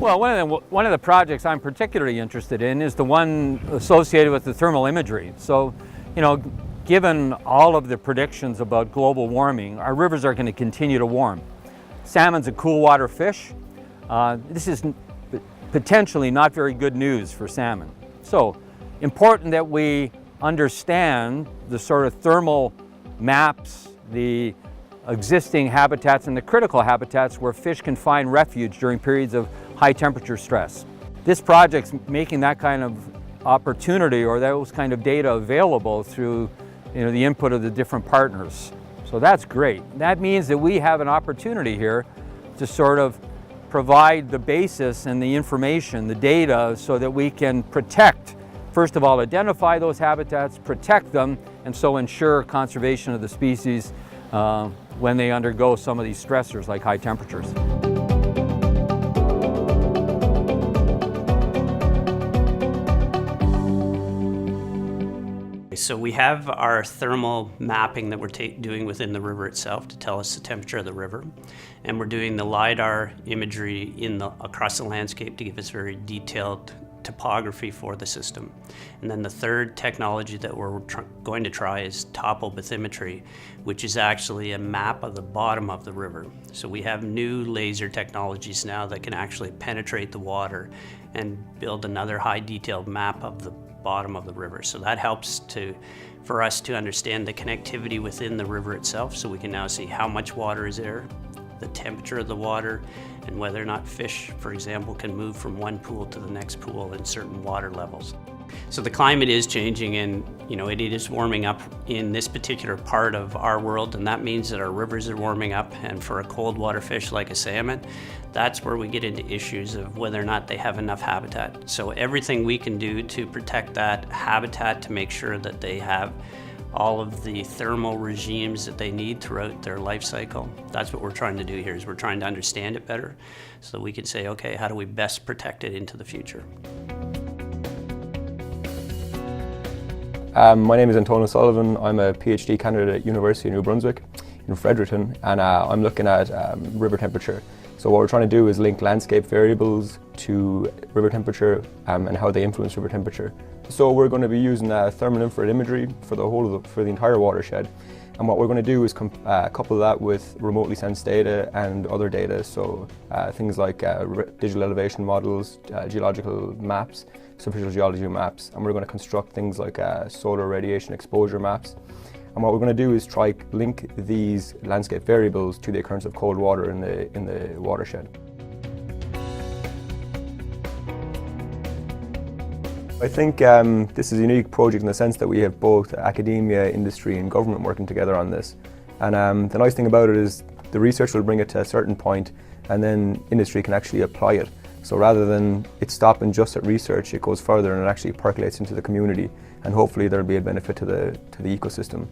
Well, one of the projects I'm particularly interested in is the one associated with the thermal imagery. So, given all of the predictions about global warming, our rivers are going to continue to warm. Salmon's a cool water fish. This is potentially not very good news for salmon. So, important that we understand the sort of thermal maps, the existing habitats and the critical habitats where fish can find refuge during periods of high temperature stress. This project's making that kind of opportunity or those kind of data available through the input of the different partners. So that's great. That means that we have an opportunity here to sort of provide the basis and the information, the data, so that we can protect, first of all, identify those habitats, protect them, and so ensure conservation of the species when they undergo some of these stressors like high temperatures. So we have our thermal mapping that we're doing within the river itself to tell us the temperature of the river. And we're doing the LIDAR imagery across the landscape to give us very detailed topography for the system. And then the third technology that we're going to try is topobathymetry, which is actually a map of the bottom of the river. So we have new laser technologies now that can actually penetrate the water and build another high detailed map of the bottom of the river. So that helps for us to understand the connectivity within the river itself, so we can now see how much water is there, the temperature of the water, and whether or not fish, for example, can move from one pool to the next pool in certain water levels. So the climate is changing, and it is warming up in this particular part of our world, and that means that our rivers are warming up. And for a cold water fish like a salmon, that's where we get into issues of whether or not they have enough habitat. So everything we can do to protect that habitat, to make sure that they have all of the thermal regimes that they need throughout their life cycle. That's what we're trying to do here, is we're trying to understand it better so that we can say, okay, how do we best protect it into the future? My name is Antonio Sullivan. I'm a PhD candidate at University of New Brunswick in Fredericton, and I'm looking at river temperature. So what we're trying to do is link landscape variables to river temperature and how they influence river temperature. So we're going to be using thermal infrared imagery for the entire watershed. And what we're going to do is couple that with remotely sensed data and other data, so things like digital elevation models, geological maps, superficial geology maps, and we're going to construct things like solar radiation exposure maps. And what we're going to do is try to link these landscape variables to the occurrence of cold water in the watershed. I think this is a unique project in the sense that we have both academia, industry and government working together on this. And the nice thing about it is the research will bring it to a certain point, and then industry can actually apply it. So rather than it stopping just at research, it goes further and it actually percolates into the community, and hopefully there'll be a benefit to the ecosystem.